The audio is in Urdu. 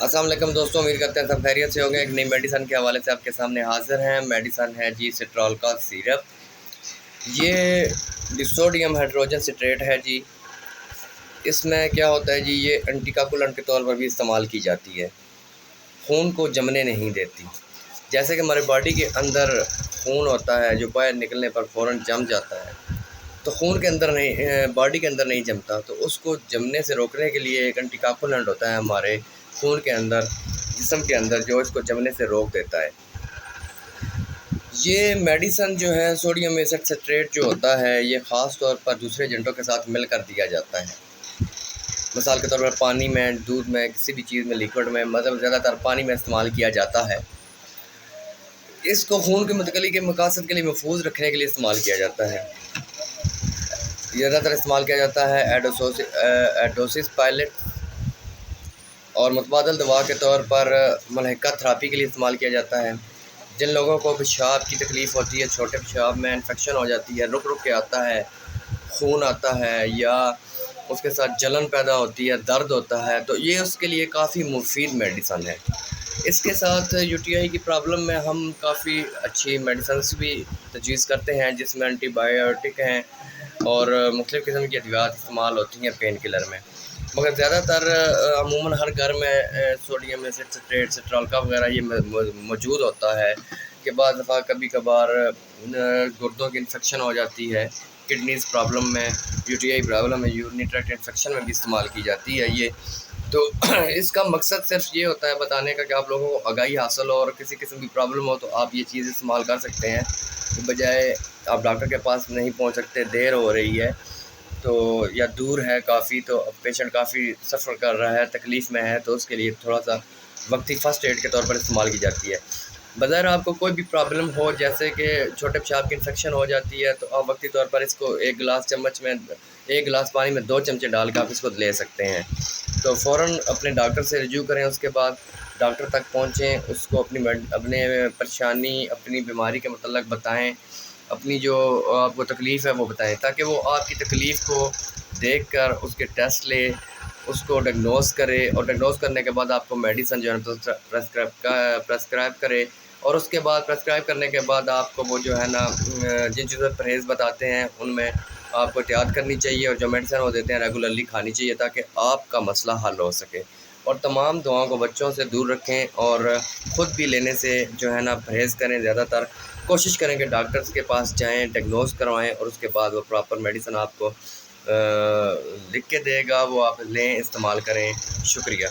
السلام علیکم دوستوں، امید کرتے ہیں سب خیریت سے ہوں گے۔ ایک نئی میڈیسن کے حوالے سے آپ کے سامنے حاضر ہیں۔ میڈیسن ہے جی سٹرال کا سیرپ۔ یہ ڈسوڈیم ہائیڈروجن سٹریٹ ہے جی۔ اس میں کیا ہوتا ہے جی، یہ اینٹی کاگولنٹ کے طور پر بھی استعمال کی جاتی ہے۔ خون کو جمنے نہیں دیتی۔ جیسے کہ ہمارے باڈی کے اندر خون ہوتا ہے جو باہر نکلنے پر فوراً جم جاتا ہے، تو خون کے اندر نہیں، باڈی کے اندر نہیں جمتا، تو اس کو جمنے سے روکنے کے لیے ایک اینٹی کاگولنٹ ہوتا ہے ہمارے خون کے اندر، جسم کے اندر، جو اس کو جمنے سے روک دیتا ہے۔ یہ میڈیسن جو ہے سوڈیم ایسڈ سٹریٹ جو ہوتا ہے، یہ خاص طور پر دوسرے ایجنٹوں کے ساتھ مل کر دیا جاتا ہے۔ مثال کے طور پر پانی میں، دودھ میں، کسی بھی چیز میں، لیکوڈ میں، مطلب زیادہ تر پانی میں استعمال کیا جاتا ہے۔ اس کو خون کی منتقلی کے مقاصد کے لیے محفوظ رکھنے کے لیے استعمال کیا جاتا ہے۔ زیادہ تر استعمال کیا جاتا ہے ایڈوسس پائلٹ اور متبادل دوا کے طور پر ملحقہ تھراپی کے لیے استعمال کیا جاتا ہے۔ جن لوگوں کو پیشاب کی تکلیف ہوتی ہے، چھوٹے پیشاب میں انفیکشن ہو جاتی ہے، رک کے آتا ہے، خون آتا ہے، یا اس کے ساتھ جلن پیدا ہوتی ہے، درد ہوتا ہے، تو یہ اس کے لیے کافی مفید میڈیسن ہے۔ اس کے ساتھ یو ٹی آئی کی پرابلم میں ہم کافی اچھی میڈیسنس بھی تجویز کرتے ہیں، جس میں اینٹی بایوٹک ہیں اور مختلف قسم کی ادویات استعمال ہوتی ہیں پین کلر میں، مگر زیادہ تر عموماً ہر گھر میں سوڈیم ایسڈ سٹریٹ، سٹرالکا وغیرہ یہ موجود ہوتا ہے کہ بعض دفعہ کبھی کبھار گردوں کی انفیکشن ہو جاتی ہے، کڈنیز پرابلم میں، یو ٹی آئی پرابلم میں، یورینری ٹریکٹ انفیکشن میں بھی استعمال کی جاتی ہے یہ۔ تو اس کا مقصد صرف یہ ہوتا ہے بتانے کا کہ آپ لوگوں کو آگاہی حاصل ہو، اور کسی قسم کی پرابلم ہو تو آپ یہ چیز استعمال کر سکتے ہیں، بجائے آپ ڈاکٹر کے پاس نہیں پہنچ سکتے، دیر ہو رہی ہے تو، یا دور ہے کافی، تو پیشنٹ کافی سفر کر رہا ہے، تکلیف میں ہے، تو اس کے لیے تھوڑا سا وقتی فرسٹ ایڈ کے طور پر استعمال کی جاتی ہے۔ بظاہر آپ کو کوئی بھی پرابلم ہو، جیسے کہ چھوٹے پیشاب کی انفیکشن ہو جاتی ہے، تو آپ وقتی طور پر اس کو ایک گلاس پانی میں 2 چمچے ڈال کے آپ اس کو لے سکتے ہیں۔ تو فوراً اپنے ڈاکٹر سے رجوع کریں، اس کے بعد ڈاکٹر تک پہنچیں، اس کو اپنے پریشانی، اپنی بیماری کے متعلق بتائیں، اپنی جو آپ کو تکلیف ہے وہ بتائیں، تاکہ وہ آپ کی تکلیف کو دیکھ کر اس کے ٹیسٹ لے، اس کو ڈائگنوز کرے، اور ڈائگنوز کرنے کے بعد آپ کو میڈیسن جو ہے پرسکرائب کرے، اور اس کے بعد پرسکرائب کرنے کے بعد آپ کو وہ جو ہے نا جن چیزوں پرہیز بتاتے ہیں ان میں آپ کو احتیاط کرنی چاہیے، اور جو میڈیسن وہ دیتے ہیں ریگولرلی کھانی چاہیے، تاکہ آپ کا مسئلہ حل ہو سکے۔ اور تمام دواؤں کو بچوں سے دور رکھیں، اور خود بھی لینے سے جو ہے نا پرہیز کریں۔ زیادہ تر کوشش کریں کہ ڈاکٹرز کے پاس جائیں، ڈائگنوز کروائیں، اور اس کے بعد وہ پراپر میڈیسن آپ کو لکھ کے دے گا، وہ آپ لیں، استعمال کریں۔ شکریہ۔